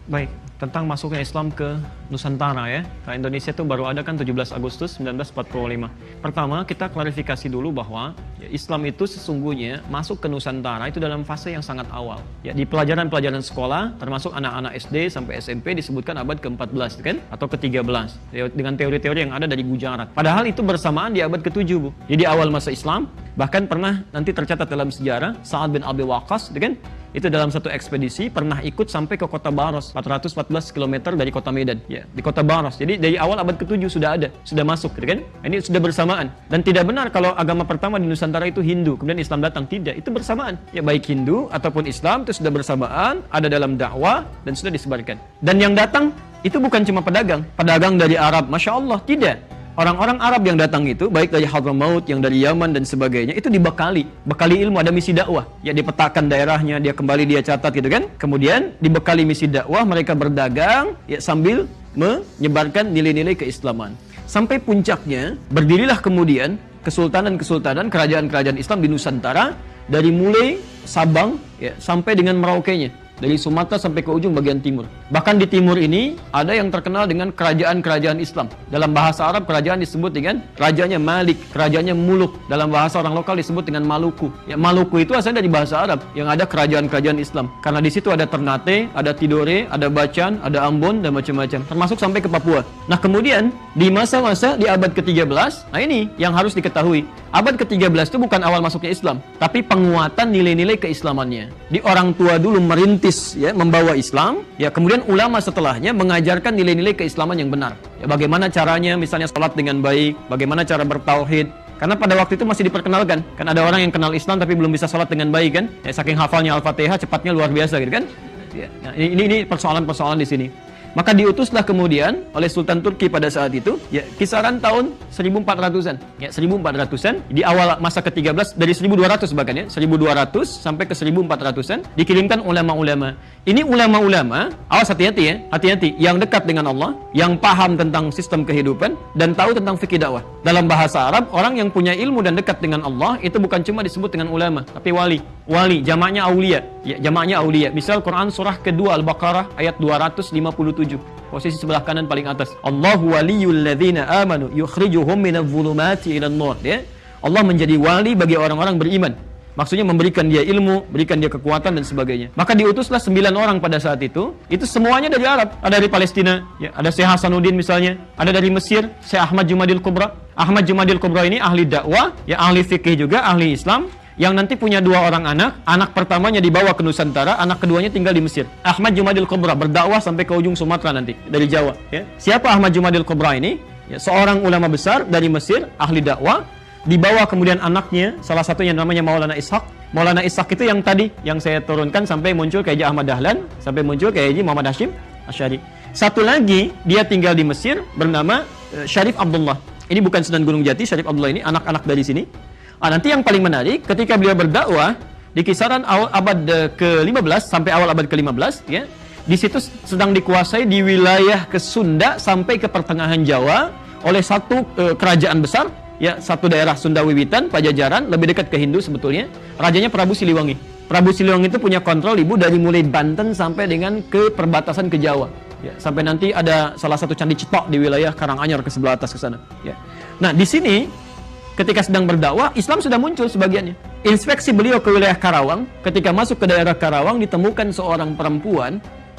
Baik, tentang masuknya Islam ke Nusantara ya. Karena Indonesia itu baru ada kan 17 Agustus 1945. Pertama, kita klarifikasi dulu bahwa ya, Islam itu sesungguhnya masuk ke Nusantara itu dalam fase yang sangat awal. Ya, di pelajaran-pelajaran sekolah, termasuk anak-anak SD sampai SMP disebutkan abad ke-14 kan? Atau ke-13. Ya, dengan teori-teori yang ada dari Gujarat. Padahal itu bersamaan di abad ke-7, Bu. Jadi awal masa Islam, bahkan pernah nanti tercatat dalam sejarah, Sa'ad bin Abi Waqqas, kan? Itu dalam satu ekspedisi pernah ikut sampai ke kota Baros, 414 km dari kota Medan, ya, di kota Baros. Jadi dari awal abad ke-7 sudah ada, sudah masuk, gitu kan? Ini sudah bersamaan. Dan tidak benar kalau agama pertama di Nusantara itu Hindu, kemudian Islam datang. Tidak, itu bersamaan. Ya, baik Hindu ataupun Islam itu sudah bersamaan, ada dalam dakwah dan sudah disebarkan. Dan yang datang itu bukan cuma pedagang dari Arab, Masya Allah, tidak. Orang-orang Arab yang datang itu, baik dari Hadramaut, yang dari Yaman dan sebagainya, itu dibekali ilmu, ada misi dakwah. Ya, dipetakan daerahnya, dia kembali dia catat gitu kan. Kemudian dibekali misi dakwah, mereka berdagang ya sambil menyebarkan nilai-nilai keislaman. Sampai puncaknya, berdirilah kemudian kesultanan-kesultanan, kerajaan-kerajaan Islam di Nusantara dari mulai Sabang ya sampai dengan Merauke-nya. Dari Sumatera sampai ke ujung bagian timur. Bahkan di timur ini ada yang terkenal dengan kerajaan-kerajaan Islam. Dalam bahasa Arab kerajaan disebut dengan rajanya Malik, kerajaannya Muluk. Dalam bahasa orang lokal disebut dengan Maluku. Ya, Maluku itu asalnya dari bahasa Arab yang ada kerajaan-kerajaan Islam. Karena di situ ada Ternate, ada Tidore, ada Bacan, ada Ambon dan macam-macam. Termasuk sampai ke Papua. Nah, kemudian di masa-masa di abad ke-13, nah ini yang harus diketahui. Abad ke-13 itu bukan awal masuknya Islam, tapi penguatan nilai-nilai keislamannya. Di orang tua dulu merintis ya, membawa Islam, ya kemudian ulama setelahnya mengajarkan nilai-nilai keislaman yang benar. Ya, bagaimana caranya misalnya sholat dengan baik, bagaimana cara bertauhid. Karena pada waktu itu masih diperkenalkan. Kan ada orang yang kenal Islam tapi belum bisa sholat dengan baik kan? Ya, saking hafalnya Al-Fatihah, cepatnya luar biasa gitu kan? Ya, nah, ini persoalan-persoalan di sini. Maka diutuslah kemudian oleh Sultan Turki pada saat itu, ya kisaran tahun 1400-an. Ya, 1400-an, di awal masa ke-13, dari 1200 bahkan ya, 1200 sampai ke 1400-an, dikirimkan ulama-ulama. Ini ulama-ulama, awas hati-hati ya, hati-hati, yang dekat dengan Allah, yang paham tentang sistem kehidupan, dan tahu tentang fikih dakwah. Dalam bahasa Arab, orang yang punya ilmu dan dekat dengan Allah, itu bukan cuma disebut dengan ulama, tapi wali. Wali, jamaknya aulia. Ya, jamaknya aulia. Misal Quran surah kedua Al-Baqarah ayat 257. Posisi sebelah kanan paling atas. Allahu waliyul ladzina amanu yukhrijuhum minadh dhulumati ilan nur. Ya. Allah menjadi wali bagi orang-orang beriman. Maksudnya memberikan dia ilmu, berikan dia kekuatan dan sebagainya. Maka diutuslah 9 orang pada saat itu semuanya dari Arab. Ada dari Palestina, ya, ada Syekh Hasanuddin misalnya, ada dari Mesir, Syekh Ahmad Jumadil Kubra. Ahmad Jumadil Kubra ini ahli dakwah, ya ahli fikih juga, ahli Islam. Yang nanti punya 2 orang anak pertamanya dibawa ke Nusantara, anak keduanya tinggal di Mesir. Ahmad Jumadil Kubra berdakwah sampai ke ujung Sumatera nanti, dari Jawa. Ya. Siapa Ahmad Jumadil Kubra ini? Ya, seorang ulama besar dari Mesir, ahli dakwah, dibawa kemudian anaknya, salah satunya namanya Maulana Ishaq. Maulana Ishaq itu yang tadi, yang saya turunkan sampai muncul kayak Haji Ahmad Dahlan, sampai muncul kayak Haji Muhammad Hashim Asy'ari. Satu lagi, dia tinggal di Mesir, bernama Syarif Abdullah. Ini bukan Sunan Gunung Jati, Syarif Abdullah ini anak-anak dari sini. Nanti yang paling menarik, ketika beliau berdakwah di kisaran awal abad ke-15 sampai awal abad ke-15, ya, di situ sedang dikuasai di wilayah ke Sunda sampai ke pertengahan Jawa oleh satu kerajaan besar, ya, satu daerah Sunda Wiwitan, Pajajaran, lebih dekat ke Hindu sebetulnya. Rajanya Prabu Siliwangi. Prabu Siliwangi itu punya kontrol Ibu dari mulai Banten sampai dengan ke perbatasan ke Jawa. Ya, sampai nanti ada salah satu candi Cetok di wilayah Karanganyar ke sebelah atas ke sana. Ya. Nah, di sini ketika sedang berdakwah, Islam sudah muncul sebagiannya. Inspeksi beliau ke wilayah Karawang, ketika masuk ke daerah Karawang, ditemukan seorang perempuan,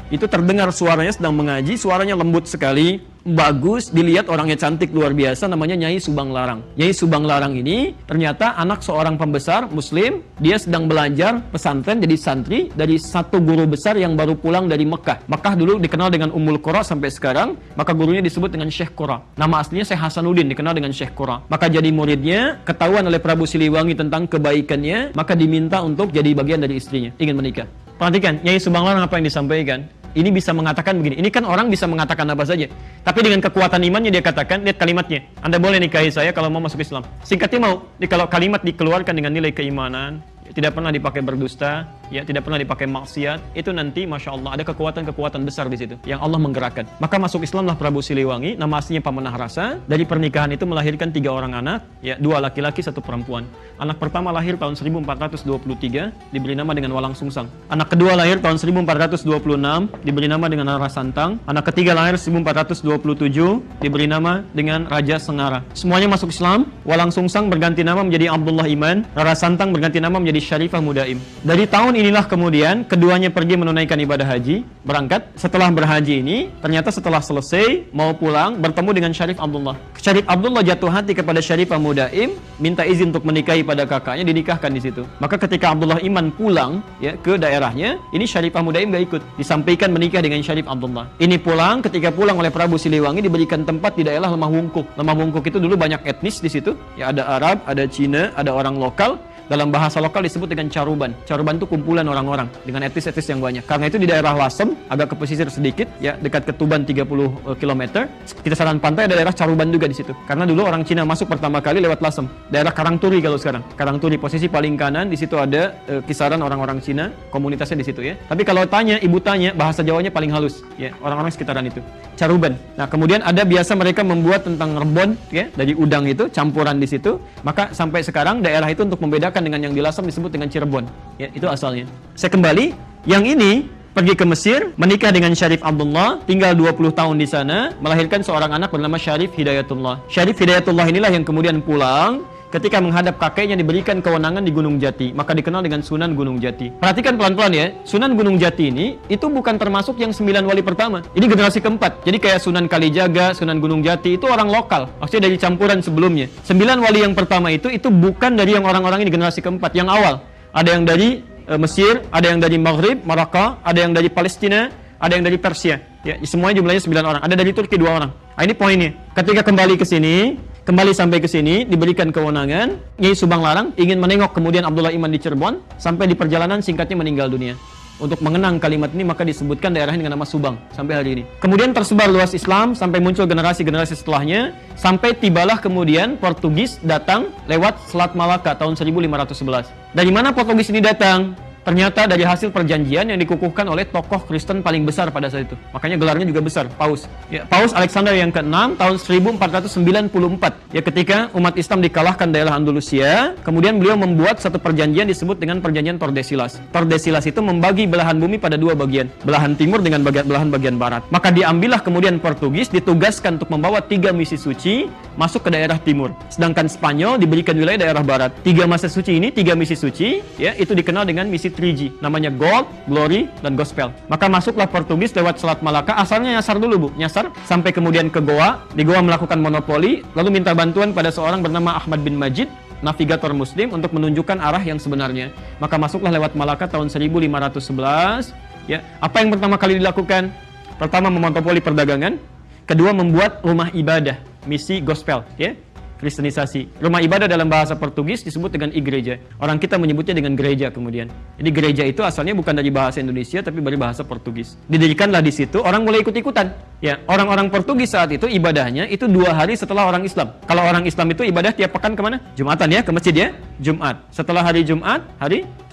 itu terdengar suaranya sedang mengaji, suaranya lembut sekali, bagus, dilihat orangnya cantik luar biasa, namanya Nyai Subang Larang. Nyai Subang Larang ini ternyata anak seorang pembesar Muslim, dia sedang belajar pesantren jadi santri dari satu guru besar yang baru pulang dari Mekah. Mekah dulu dikenal dengan Ummul Qura sampai sekarang, maka gurunya disebut dengan Syekh Qura. Nama aslinya Syekh Hasanuddin, dikenal dengan Syekh Qura. Maka jadi muridnya, ketahuan oleh Prabu Siliwangi tentang kebaikannya, maka diminta untuk jadi bagian dari istrinya, ingin menikah. Perhatikan, Nyai Subang Larang apa yang disampaikan? Ini bisa mengatakan begini, ini kan orang bisa mengatakan apa saja, tapi dengan kekuatan imannya dia katakan, lihat kalimatnya, Anda boleh nikahi saya kalau mau masuk Islam. Singkatnya mau, kalau kalimat dikeluarkan dengan nilai keimanan, tidak pernah dipakai berdusta, ya tidak pernah dipakai maksiat, itu nanti Masya Allah ada kekuatan-kekuatan besar di situ yang Allah menggerakkan. Maka masuk Islamlah Prabu Siliwangi, nama aslinya Pamanah Rasa. Dari pernikahan itu melahirkan 3 orang anak, ya 2 laki-laki 1 perempuan. Anak pertama lahir tahun 1423, diberi nama dengan Walang Sungsang. Anak kedua lahir tahun 1426, diberi nama dengan Rara Santang. Anak ketiga lahir 1427, diberi nama dengan Raja Sengara. Semuanya masuk Islam. Walang Sungsang berganti nama menjadi Abdullah Iman, Rara Santang berganti nama menjadi Syarifah Mudaim. Dari tahun inilah kemudian keduanya pergi menunaikan ibadah haji, berangkat. Setelah berhaji ini, ternyata setelah selesai mau pulang bertemu dengan Syarif Abdullah. Syarif Abdullah jatuh hati kepada Syarifah Mudaim, minta izin untuk menikahi pada kakaknya, dinikahkan di situ. Maka ketika Abdullah Iman pulang ya ke daerahnya, ini Syarifah Mudaim gak ikut, disampaikan menikah dengan Syarif Abdullah. Ini pulang, ketika pulang oleh Prabu Siliwangi diberikan tempat di daerah Lemah Wungkuk. Lemah Wungkuk itu dulu banyak etnis di situ, ya ada Arab, ada Cina, ada orang lokal. Dalam bahasa lokal disebut dengan caruban. Caruban itu kumpulan orang-orang dengan etnis-etnis yang banyak. Karena itu di daerah Lasem, agak ke pesisir sedikit, ya dekat ke Tuban 30 km. Kisaran pantai ada daerah caruban juga di situ. Karena dulu orang Cina masuk pertama kali lewat Lasem. Daerah Karangturi kalau sekarang. Karangturi posisi paling kanan, di situ ada kisaran orang-orang Cina, komunitasnya di situ ya. Tapi kalau ibu tanya, bahasa Jawanya paling halus, ya orang-orang sekitaran itu. Caruban. Nah, kemudian ada biasa mereka membuat tentang rebon, ya dari udang itu campuran di situ. Maka sampai sekarang daerah itu untuk membedakan dengan yang di Lasem disebut dengan Cirebon. Ya, itu asalnya. Saya kembali, yang ini pergi ke Mesir, menikah dengan Syarif Abdullah, tinggal 20 tahun di sana, melahirkan seorang anak bernama Syarif Hidayatullah. Syarif Hidayatullah inilah yang kemudian pulang ketika menghadap kakeknya diberikan kewenangan di Gunung Jati, maka dikenal dengan Sunan Gunung Jati. Perhatikan pelan-pelan ya, Sunan Gunung Jati ini itu bukan termasuk yang 9 wali pertama. Ini generasi keempat. Jadi kayak Sunan Kalijaga, Sunan Gunung Jati itu orang lokal, maksudnya dari campuran sebelumnya. 9 wali yang pertama itu bukan dari yang orang-orang ini generasi keempat, yang awal. Ada yang dari Mesir, ada yang dari Maghrib, Maroko, ada yang dari Palestina, ada yang dari Persia. Ya, semuanya jumlahnya 9 orang. Ada dari Turki 2 orang. Nah, ini poinnya. Ketika kembali sampai ke sini, diberikan kewenangan, Nyai Subang Larang ingin menengok kemudian Abdullah Iman di Cirebon, sampai di perjalanan singkatnya meninggal dunia. Untuk mengenang kalimat ini maka disebutkan daerahnya dengan nama Subang sampai hari ini. Kemudian tersebar luas Islam sampai muncul generasi-generasi setelahnya, sampai tibalah kemudian Portugis datang lewat Selat Malaka tahun 1511. Dari mana Portugis ini datang? Ternyata dari hasil perjanjian yang dikukuhkan oleh tokoh Kristen paling besar pada saat itu. Makanya gelarnya juga besar, Paus. Ya, Paus Alexander yang ke-6 tahun 1494. Ya, ketika umat Islam dikalahkan daerah Andalusia, kemudian beliau membuat satu perjanjian disebut dengan perjanjian Tordesillas. Tordesillas itu membagi belahan bumi pada 2 bagian, belahan timur dengan belahan bagian barat. Maka diambillah kemudian Portugis ditugaskan untuk membawa 3 misi suci masuk ke daerah timur. Sedangkan Spanyol diberikan wilayah daerah barat. 3 misi suci ini, 3 misi suci, ya, itu dikenal dengan misi 3G, namanya Gold, Glory, dan Gospel. Maka masuklah Portugis lewat Selat Malaka, asalnya nyasar dulu Bu, nyasar sampai kemudian ke Goa, di Goa melakukan monopoli, lalu minta bantuan pada seorang bernama Ahmad bin Majid, navigator muslim untuk menunjukkan arah yang sebenarnya. Maka masuklah lewat Malaka tahun 1511, ya. Apa yang pertama kali dilakukan? Pertama memonopoli perdagangan, kedua membuat rumah ibadah, misi Gospel, ya. Kristenisasi. Rumah ibadah dalam bahasa Portugis disebut dengan igreja. Orang kita menyebutnya dengan gereja kemudian. Jadi gereja itu asalnya bukan dari bahasa Indonesia tapi dari bahasa Portugis. Didirikanlah di situ, orang mulai ikut-ikutan. Ya, orang-orang Portugis saat itu ibadahnya itu 2 hari setelah orang Islam. Kalau orang Islam itu ibadah tiap pekan kemana? Jumatan ya, ke masjid ya. Jumat. Setelah hari Jumat,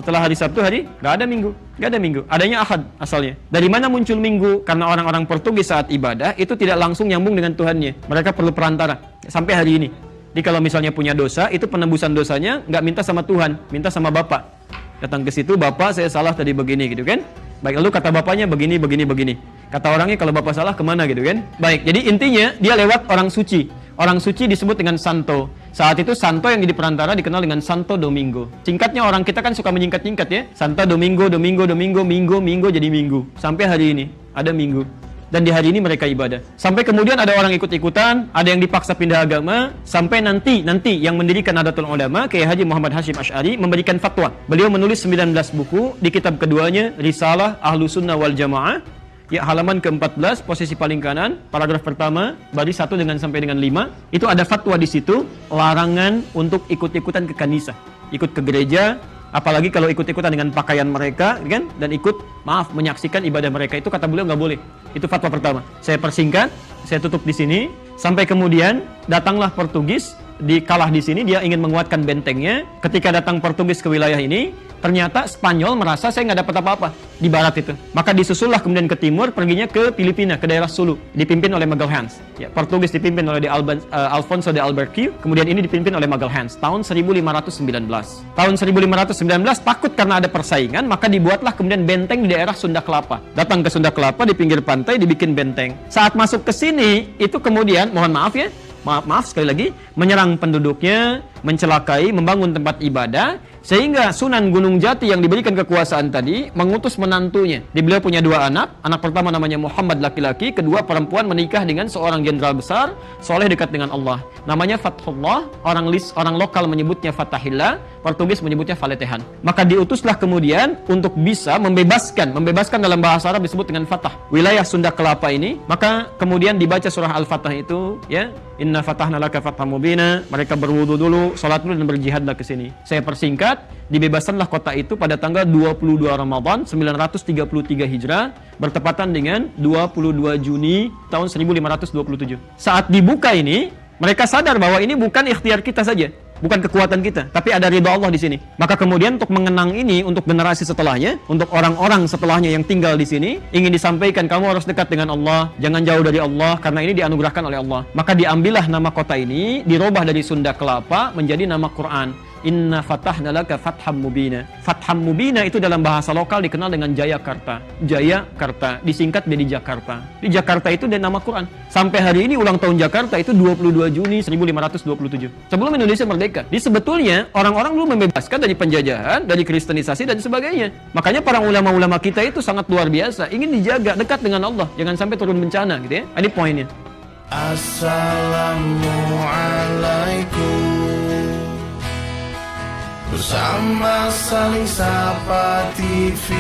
setelah hari Sabtu nggak ada Minggu. Nggak ada Minggu. Adanya Ahad asalnya. Dari mana muncul Minggu? Karena orang-orang Portugis saat ibadah itu tidak langsung nyambung dengan Tuhannya. Mereka perlu perantara. Sampai hari ini. Jadi kalau misalnya punya dosa, itu penebusan dosanya nggak minta sama Tuhan, minta sama Bapak. Datang ke situ, Bapak saya salah tadi begini gitu kan. Baik, lalu kata bapaknya begini. Kata orangnya kalau Bapak salah kemana gitu kan. Baik, jadi intinya dia lewat orang suci. Orang suci disebut dengan Santo. Saat itu Santo yang jadi perantara dikenal dengan Santo Domingo. Singkatnya orang kita kan suka menyingkat-nyingkat ya. Santo Domingo, Minggu jadi Minggu. Sampai hari ini ada Minggu. Dan di hari ini mereka ibadah. Sampai kemudian ada orang ikut-ikutan, ada yang dipaksa pindah agama, sampai nanti yang mendirikan Nahdlatul Ulama, Kiai Haji Muhammad Hasyim Asy'ari memberikan fatwa. Beliau menulis 19 buku, di kitab keduanya Risalah Ahlus Sunnah wal Jamaah, ya halaman ke-14, posisi paling kanan, paragraf pertama, baris 1 sampai dengan 5, itu ada fatwa di situ, larangan untuk ikut-ikutan ke kanisa, ikut ke gereja, apalagi kalau ikut-ikutan dengan pakaian mereka, kan? Dan menyaksikan ibadah mereka, itu kata beliau nggak boleh. Itu fatwa pertama. Saya persingkat, saya tutup di sini. Sampai kemudian datanglah Portugis, dikalah di sini, dia ingin menguatkan bentengnya. Ketika datang Portugis ke wilayah ini, Ternyata Spanyol merasa saya nggak dapat apa-apa di barat itu. Maka disusullah kemudian ke timur, perginya ke Filipina, ke daerah Sulu, dipimpin oleh Magalhães. Ya, Portugis dipimpin oleh Alfonso de Albuquerque, kemudian ini dipimpin oleh Magalhães tahun 1519. Tahun 1519 takut karena ada persaingan, maka dibuatlah kemudian benteng di daerah Sunda Kelapa. Datang ke Sunda Kelapa di pinggir pantai dibikin benteng. Saat masuk ke sini itu kemudian mohon maaf ya, maaf sekali lagi, menyerang penduduknya, mencelakai, membangun tempat ibadah, sehingga Sunan Gunung Jati yang diberikan kekuasaan tadi mengutus menantunya. Beliau punya 2 anak. Anak pertama namanya Muhammad laki-laki, kedua perempuan, menikah dengan seorang jenderal besar, soleh dekat dengan Allah. Namanya Fathullah, orang lokal menyebutnya Fatahillah, Portugis menyebutnya Faletehan. Maka diutuslah kemudian untuk bisa membebaskan dalam bahasa Arab disebut dengan Fatah, wilayah Sunda Kelapa ini. Maka kemudian dibaca surah Al-Fatah itu, ya, Inna fatahna laka fatham mubina. Mereka berwudu dulu, sholat dulu dan berjihadlah ke sini. Saya persingkat, dibebasanlah kota itu pada tanggal 22 Ramadan 933 Hijrah, bertepatan dengan 22 Juni tahun 1527. Saat dibuka ini, mereka sadar bahwa ini bukan ikhtiar kita saja, bukan kekuatan kita, tapi ada ridha Allah di sini. Maka kemudian untuk mengenang ini, untuk generasi setelahnya, untuk orang-orang setelahnya yang tinggal di sini, ingin disampaikan kamu harus dekat dengan Allah, jangan jauh dari Allah, karena ini dianugerahkan oleh Allah. Maka diambillah nama kota ini, dirubah dari Sunda Kelapa menjadi nama Quran. Inna fatahna laka fatham mubina. Fatham mubina itu dalam bahasa lokal dikenal dengan Jayakarta. Jayakarta, disingkat menjadi Jakarta. Di Jakarta itu dan nama Quran. Sampai hari ini ulang tahun Jakarta itu 22 Juni 1527. Sebelum Indonesia merdeka. Jadi sebetulnya orang-orang dulu membebaskan dari penjajahan, dari kristenisasi dan sebagainya. Makanya para ulama-ulama kita itu sangat luar biasa, ingin dijaga dekat dengan Allah, jangan sampai turun bencana gitu ya. Ini poinnya. Assalamualaikum. Bersama Saling Sapa TV.